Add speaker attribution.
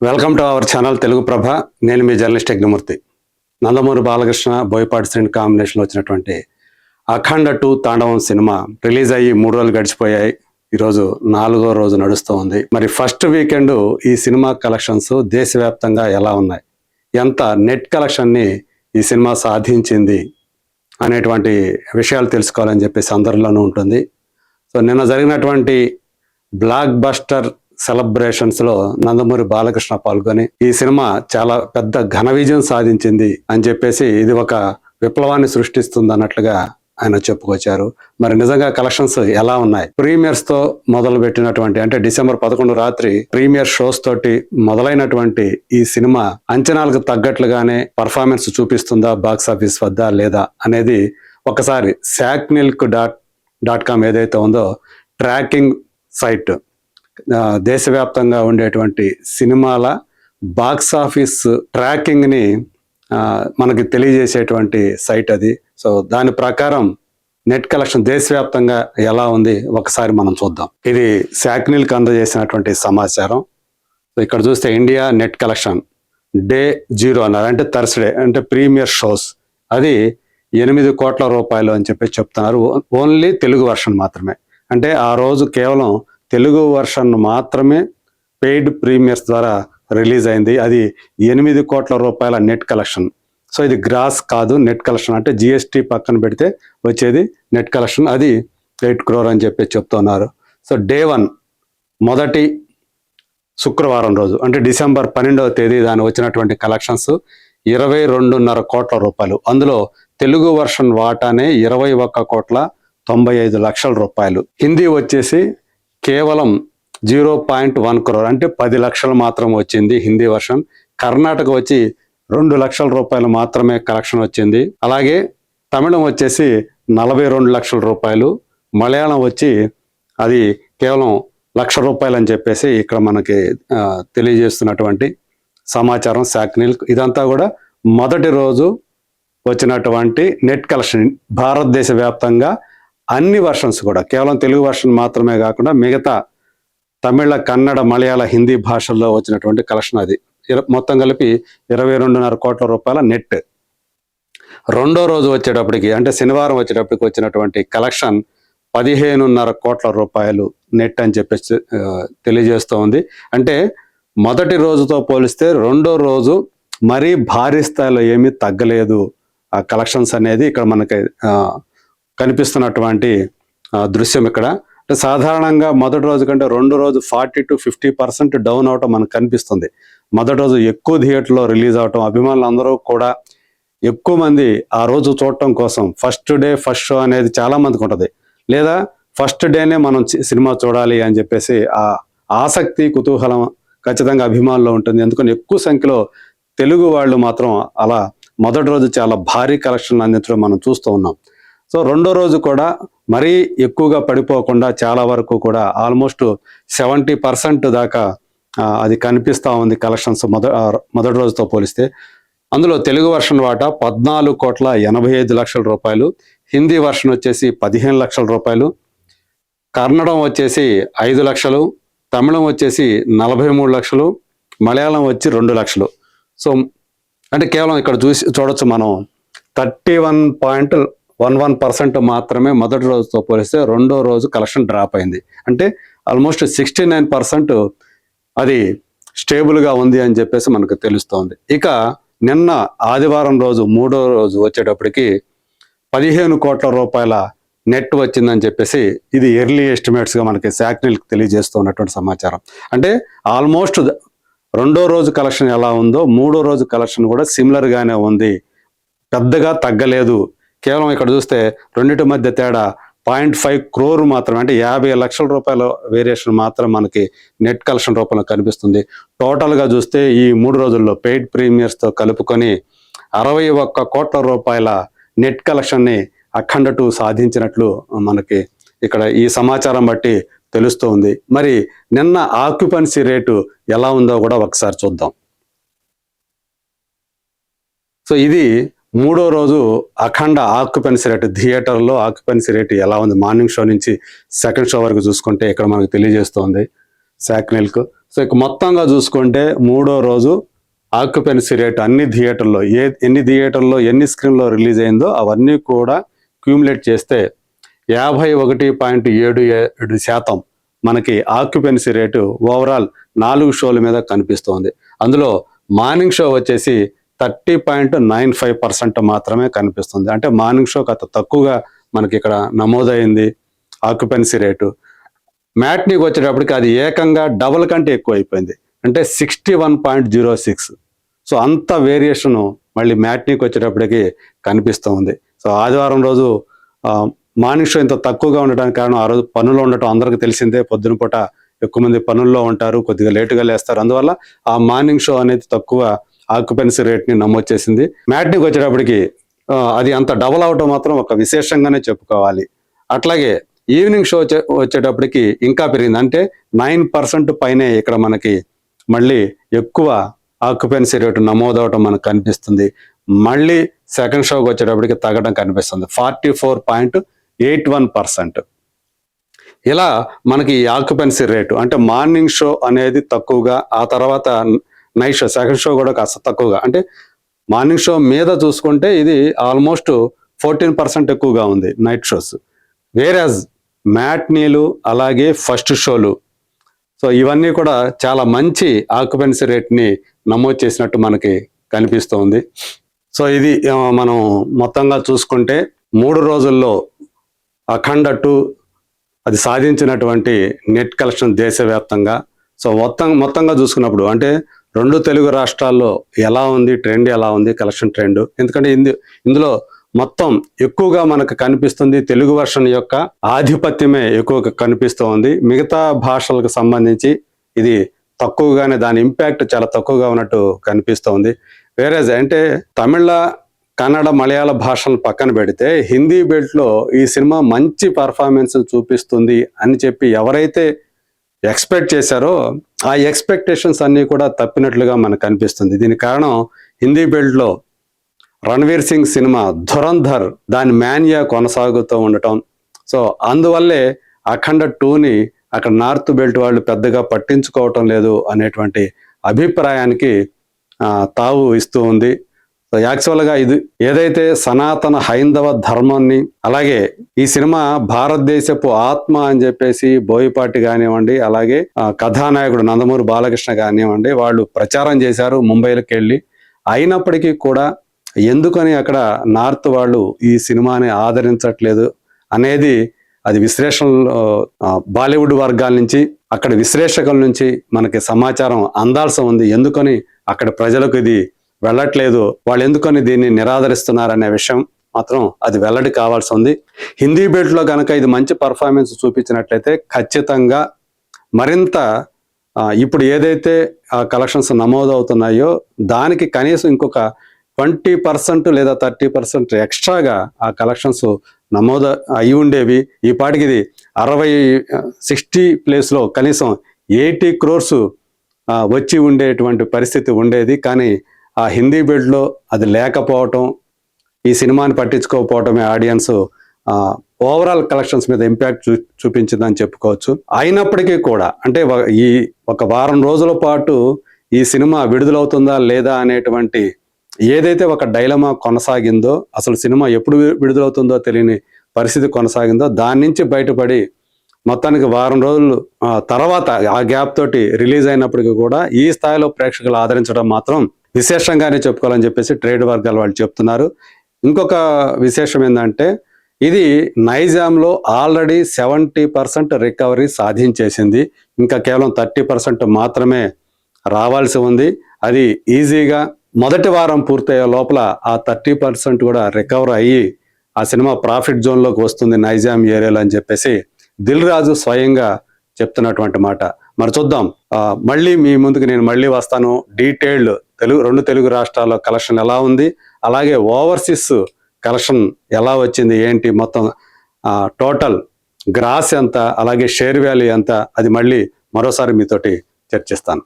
Speaker 1: Welcome to our channel Telugu Prabha. నేను మీ journalist Yagnamurthy. Nandamuri Balakrishna, Boyapati Srini కాంబినేషన్లో వచ్చినటువంటి అఖండ 2 తాండవం సినిమా రిలీజ్ అయ్యి 3 రోజులు గడిచిపోయాయి. ఈరోజు 4వ రోజు నడుస్తూ ఉంది. మరి ఫస్ట్ వీకెండ్ ఈ సినిమా కలెక్షన్స్ దేశవ్యాప్తంగా ఎలా ఉన్నాయి, ఎంత నెట్ కలెక్షన్ని ఈ సినిమా సాధించింది అనేటువంటి విషయాలు తెలుసుకోవాలని చెప్పేసి అందరిలోనూ ఉంటుంది. సో నిన్న జరిగినటువంటి బ్లాక్ బస్టర్ సెలబ్రేషన్స్ లో నందమూరి బాలకృష్ణ పాల్గొని ఈ సినిమా చాలా పెద్ద ఘన విజయం సాధించింది అని చెప్పేసి ఇది ఒక విప్లవాన్ని సృష్టిస్తుంది అన్నట్లుగా ఆయన చెప్పుకొచ్చారు. మరి నిజంగా కలెక్షన్స్ ఎలా ఉన్నాయి? ప్రీమియర్స్ తో మొదలు పెట్టినటువంటి అంటే డిసెంబర్ 11 రాత్రి ప్రీమియర్ షోస్ తోటి మొదలైనటువంటి ఈ సినిమా అంచనాలకు తగ్గట్లుగానే పర్ఫార్మెన్స్ చూపిస్తుందా బాక్స్ ఆఫీస్ వద్ద లేదా అనేది ఒకసారి SACNILC.com ఏదైతే ఉందో ట్రాకింగ్ సైట్, దేశవ్యాప్తంగా ఉండేటువంటి సినిమాల బాక్స్ ఆఫీస్ ట్రాకింగ్ ని మనకి తెలియజేసేటువంటి సైట్ అది. సో దాని ప్రకారం నెట్ కలెక్షన్ దేశవ్యాప్తంగా ఎలా ఉంది ఒకసారి మనం చూద్దాం. ఇది SACNILC అందజేసినటువంటి సమాచారం. సో ఇక్కడ చూస్తే ఇండియా నెట్ కలెక్షన్ డే 0 అన్నారు, అంటే థర్స్డే, అంటే ప్రీమియర్ షోస్ అది 8 కోట్ల రూపాయలు అని చెప్పి చెప్తున్నారు. ఓన్లీ తెలుగు వర్షన్ మాత్రమే, అంటే ఆ రోజు కేవలం తెలుగు వర్షన్ మాత్రమే పెయిడ్ ప్రీమియర్స్ ద్వారా రిలీజ్ అయింది. అది 8 కోట్ల రూపాయల నెట్ కలెక్షన్. సో ఇది గ్రాస్ కాదు, నెట్ కలెక్షన్ అంటే GST పక్కన పెడితే వచ్చేది నెట్ కలెక్షన్. అది 8 crore అని చెప్పి చెప్తున్నారు. సో డే 1 మొదటి శుక్రవారం రోజు అంటే డిసెంబర్ 12వ తేదీ దాని వచ్చినటువంటి కలెక్షన్స్ 22.5 కోట్ల రూపాయలు. అందులో తెలుగు వర్షన్ వాటానే 21.95 లక్షల రూపాయలు. హిందీ వచ్చేసి కేవలం 0.1 crore అంటే 10 లక్షలు మాత్రం వచ్చింది హిందీ వర్షన్. కర్ణాటక వచ్చి 2 లక్షల రూపాయలు మాత్రమే కలెక్షన్ వచ్చింది. అలాగే తమిళం వచ్చేసి 42 లక్షల రూపాయలు, మలయాళం వచ్చి అది కేవలం 1,00,000 రూపాయలు అని చెప్పేసి ఇక్కడ మనకి తెలియజేస్తున్నటువంటి సమాచారం SACNILC. ఇదంతా కూడా మొదటి రోజు వచ్చినటువంటి నెట్ కలెక్షన్. భారతదేశ వ్యాప్తంగా అన్ని వర్షన్స్ కూడా కేవలం తెలుగు వర్షన్ మాత్రమే కాకుండా మిగతా తమిళ, కన్నడ, మలయాళ, హిందీ భాషల్లో వచ్చినటువంటి కలెక్షన్ అది. మొత్తం కలిపి 22.5 కోట్ల రూపాయల నెట్. రెండో రోజు వచ్చేటప్పటికి అంటే శనివారం వచ్చేటప్పటికి వచ్చినటువంటి కలెక్షన్ 15.5 కోట్ల రూపాయలు నెట్ అని చెప్పేసి తెలియజేస్తూ ఉంది. అంటే మొదటి రోజుతో పోలిస్తే రెండో రోజు మరీ భారీ స్థాయిలో ఏమీ తగ్గలేదు ఆ కలెక్షన్స్ అనేది ఇక్కడ మనకి కనిపిస్తున్నటువంటి దృశ్యం. ఇక్కడ అంటే సాధారణంగా మొదటి రోజు కంటే రెండో రోజు 40 to 50% డౌన్ అవటం మనకు కనిపిస్తుంది. మొదటి రోజు ఎక్కువ థియేటర్లో రిలీజ్ అవటం, అభిమానులు అందరూ కూడా ఎక్కువ మంది ఆ రోజు చూడటం కోసం ఫస్ట్ డే ఫస్ట్ షో అనేది చాలా మందికి ఉంటుంది, లేదా ఫస్ట్ డేనే మనం సినిమా చూడాలి అని చెప్పేసి ఆ ఆసక్తి, కుతూహలం ఖచ్చితంగా అభిమానుల్లో ఉంటుంది. ఎందుకని ఎక్కువ సంఖ్యలో తెలుగు వాళ్ళు మాత్రం అలా మొదటి రోజు చాలా భారీ కలెక్షన్ అందించడం మనం చూస్తూ ఉన్నాం. సో రెండో రోజు కూడా మరీ ఎక్కువగా పడిపోకుండా చాలా వరకు కూడా ఆల్మోస్ట్ 70% దాకా అది కనిపిస్తూ ఉంది కలెక్షన్స్ మొదటి రోజుతో పోలిస్తే. అందులో తెలుగు వర్షన్ వాటా 14.85 లక్షల రూపాయలు, హిందీ వర్షన్ వచ్చేసి 15 లక్షల రూపాయలు, కన్నడం వచ్చేసి 5 లక్షలు, తమిళం వచ్చేసి 43 లక్షలు, మలయాళం వచ్చి 2 లక్షలు. సో అంటే కేవలం ఇక్కడ చూడొచ్చు మనం 31.11% మాత్రమే మొదటి రోజుతో పోలిస్తే రెండో రోజు కలెక్షన్ డ్రాప్ అయింది. అంటే ఆల్మోస్ట్ 69% అది స్టేబుల్గా ఉంది అని చెప్పేసి మనకు తెలుస్తోంది. ఇక నిన్న ఆదివారం రోజు మూడో రోజు వచ్చేటప్పటికి 15 కోట్ల రూపాయల నెట్ వచ్చిందని చెప్పేసి ఇది ఎర్లీ ఎస్టిమేట్స్గా మనకి SACNILC తెలియజేస్తున్నటువంటి సమాచారం. అంటే ఆల్మోస్ట్ రెండో రోజు కలెక్షన్ ఎలా ఉందో మూడో రోజు కలెక్షన్ కూడా సిమిలర్గానే ఉంది, పెద్దగా తగ్గలేదు. కేవలం ఇక్కడ చూస్తే రెండింటి మధ్య తేడా 0.5 crore మాత్రమే, అంటే 50 లక్షల రూపాయల వేరియేషన్ మాత్రం మనకి నెట్ కలెక్షన్ రూపంలో కనిపిస్తుంది. టోటల్గా చూస్తే ఈ 3 రోజుల్లో పెయిడ్ ప్రీమియర్స్తో కలుపుకొని 61 కోట్ల రూపాయల నెట్ కలెక్షన్ని అఖండ 2 సాధించినట్లు మనకి ఇక్కడ ఈ సమాచారం బట్టి తెలుస్తూ ఉంది. మరి నిన్న ఆక్యుపెన్సీ రేటు ఎలా ఉందో కూడా ఒకసారి చూద్దాం. సో ఇది మూడో రోజు అఖండ ఆక్యుపెన్సీ రేటు, థియేటర్లో ఆక్యుపెన్సీ రేటు ఎలా ఉంది మార్నింగ్ షో నుంచి సెకండ్ షో వరకు చూసుకుంటే ఇక్కడ మనకు తెలియజేస్తోంది SACNILC. సో ఇక మొత్తంగా చూసుకుంటే మూడో రోజు ఆక్యుపెన్సీ రేట్ అన్ని థియేటర్లో ఎన్ని థియేటర్లో ఎన్ని స్క్రీన్లో రిలీజ్ అయిందో అవన్నీ కూడా క్యూములేట్ చేస్తే 51.77% మనకి ఆక్యుపెన్సీ రేటు ఓవరాల్ 4 షోల మీద కనిపిస్తోంది. అందులో మార్నింగ్ షో వచ్చేసి 30.95% మాత్రమే కనిపిస్తుంది. అంటే మార్నింగ్ షో కాస్త తక్కువగా మనకి ఇక్కడ నమోదైంది ఆక్యుపెన్సీ రేటు. మ్యాట్నీకి వచ్చేటప్పటికి అది ఏకంగా డబుల్ కంటే ఎక్కువ అయిపోయింది, అంటే 61.06. సో అంత వేరియేషను మళ్ళీ మ్యాట్నీకి వచ్చేటప్పటికి కనిపిస్తూ ఉంది. సో ఆదివారం రోజు మార్నింగ్ షో ఇంత తక్కువగా ఉండడానికి కారణం ఆ రోజు పనులు ఉండటం అందరికీ తెలిసిందే. పొద్దున పూట ఎక్కువ మంది పనుల్లో ఉంటారు, కొద్దిగా లేటుగా లేస్తారు. అందువల్ల ఆ మార్నింగ్ షో అనేది తక్కువ ఆక్యుపెన్సీ రేట్ని నమోదు చేసింది. మ్యాట్నీకి వచ్చేటప్పటికి అది అంత డబుల్ అవటం మాత్రం ఒక విశేషంగానే చెప్పుకోవాలి. అట్లాగే ఈవినింగ్ షో వచ్చేటప్పటికి ఇంకా పెరిగింది, అంటే 9% పైనే ఇక్కడ మనకి మళ్ళీ ఎక్కువ ఆక్యుపెన్సీ రేటు నమోదవటం మనకు కనిపిస్తుంది. మళ్ళీ సెకండ్ షోకి వచ్చేటప్పటికి తగ్గడం కనిపిస్తుంది, 44.81%. ఇలా మనకి ఆక్యుపెన్సీ రేటు అంటే మార్నింగ్ షో అనేది తక్కువగా, ఆ తర్వాత నైట్ షో సెకండ్ షో కూడా కాస్త తక్కువగా, అంటే మార్నింగ్ షో మీద చూసుకుంటే ఇది ఆల్మోస్ట్ 14% ఎక్కువగా ఉంది నైట్ షోస్. వేరాజ్ మ్యాట్నీలు అలాగే ఫస్ట్ షోలు, సో ఇవన్నీ కూడా చాలా మంచి ఆక్యుపెన్సీ రేట్ని నమోదు చేసినట్టు మనకి కనిపిస్తోంది. సో ఇది మనం మొత్తంగా చూసుకుంటే 3 రోజుల్లో అఖండ 2 అది సాధించినటువంటి నెట్ కలెక్షన్ దేశవ్యాప్తంగా. సో మొత్తంగా చూసుకున్నప్పుడు అంటే 2 తెలుగు రాష్ట్రాల్లో ఎలా ఉంది ట్రెండ్, ఎలా ఉంది కలెక్షన్ ట్రెండ్, ఎందుకంటే ఇందులో మొత్తం ఎక్కువగా మనకు కనిపిస్తుంది తెలుగు వర్షన్ యొక్క ఆధిపత్యమే ఎక్కువగా కనిపిస్తూ ఉంది. మిగతా భాషలకు సంబంధించి ఇది తక్కువగానే, దాని ఇంపాక్ట్ చాలా తక్కువగా ఉన్నట్టు కనిపిస్తోంది. వేరేజ్ అంటే తమిళ, కన్నడ, మలయాళ భాషలను పక్కన పెడితే హిందీ బెల్ట్లో ఈ సినిమా మంచి పర్ఫార్మెన్స్ చూపిస్తుంది అని చెప్పి ఎవరైతే ఎక్స్పెక్ట్ చేశారో ఆ ఎక్స్పెక్టేషన్స్ అన్నీ కూడా తప్పినట్లుగా మనకు కనిపిస్తుంది. దీనికి కారణం హిందీ బెల్ట్లో రణ్వీర్ సింగ్ సినిమా ధురంధర్ దాని మాన్యా కొనసాగుతూ ఉండటం. సో అందువల్లే అఖండ 2ని అక్కడ నార్త్ బెల్ట్ వాళ్ళు పెద్దగా పట్టించుకోవటం లేదు అనేటువంటి అభిప్రాయానికి తావు ఇస్తూ ఉంది. సో యాక్చువల్గా ఇది ఏదైతే సనాతన హైందవ ధర్మాన్ని, అలాగే ఈ సినిమా భారతదేశపు ఆత్మ అని చెప్పేసి బోయపాటి కానివ్వండి, అలాగే కథానాయకుడు నందమూరి బాలకృష్ణ కానివ్వండి, వాళ్ళు ప్రచారం చేశారు ముంబైలోకి వెళ్ళి. అయినప్పటికీ కూడా ఎందుకని అక్కడ నార్త్ వాళ్ళు ఈ సినిమాని ఆదరించట్లేదు అనేది అది విశ్లేషణలో బాలీవుడ్ వర్గాల నుంచి, అక్కడ విశ్లేషకుల నుంచి మనకి సమాచారం అందాల్సి ఉంది. ఎందుకని అక్కడ ప్రజలకు ఇది వెళ్ళట్లేదు, వాళ్ళు ఎందుకని దీన్ని నిరాదరిస్తున్నారనే విషయం మాత్రం అది వెల్లడి కావాల్సి ఉంది. హిందీ బెల్ట్లో కనుక ఇది మంచి పర్ఫార్మెన్స్ చూపించినట్లయితే ఖచ్చితంగా మరింత ఇప్పుడు ఏదైతే కలెక్షన్స్ నమోదవుతున్నాయో దానికి కనీసం ఇంకొక 20% లేదా 30% ఎక్స్ట్రాగా ఆ కలెక్షన్స్ నమోదు అయి ఉండేవి. ఈ పాటికి ఇది 60 ప్లేస్లో కనీసం 80 crores వచ్చి ఉండేటువంటి పరిస్థితి ఉండేది. కానీ ఆ హిందీ బెల్ట్లో అది లేకపోవటం, ఈ సినిమాని పట్టించుకోకపోవటమే ఆడియన్స్ ఓవరాల్ కలెక్షన్స్ మీద ఇంపాక్ట్ చూపించిందని చెప్పుకోవచ్చు. అయినప్పటికీ కూడా అంటే ఈ ఒక వారం రోజుల పాటు ఈ సినిమా విడుదలవుతుందా లేదా అనేటువంటి ఏదైతే ఒక డైలమా కొనసాగిందో, అసలు సినిమా ఎప్పుడు విడుదలవుతుందో తెలియని పరిస్థితి కొనసాగిందో, దాని నుంచి బయటపడి మొత్తానికి వారం రోజులు తర్వాత ఆ గ్యాప్ తోటి రిలీజ్ అయినప్పటికీ కూడా ఈ స్థాయిలో ప్రేక్షకులు ఆదరించడం మాత్రం విశేషంగానే చెప్పుకోవాలని చెప్పేసి ట్రేడ్ వర్గాల వాళ్ళు చెప్తున్నారు. ఇంకొక విశేషం ఏంటంటే ఇది నైజాంలో ఆల్రెడీ 70% రికవరీ సాధించేసింది. ఇంకా కేవలం 30% మాత్రమే రావాల్సి ఉంది. అది ఈజీగా మొదటి వారం పూర్తయ్యే లోపల ఆ 30% కూడా రికవర్ అయ్యి ఆ సినిమా ప్రాఫిట్ జోన్లోకి వస్తుంది నైజాం ఏరియాలో అని చెప్పేసి దిల్ రాజు స్వయంగా చెప్తున్నటువంటి మాట. మరి చూద్దాం, మళ్ళీ మీ ముందుకు నేను మళ్ళీ వస్తాను. డీటెయిల్డ్ 2 తెలుగు రాష్ట్రాల్లో కలెక్షన్ ఎలా ఉంది, అలాగే ఓవర్సీస్ కలెక్షన్ ఎలా వచ్చింది ఏంటి, మొత్తం టోటల్ గ్రాస్ ఎంత, అలాగే షేర్ వాల్యూ ఎంత, అది మళ్ళీ మరోసారి మీతోటి చర్చిస్తాను.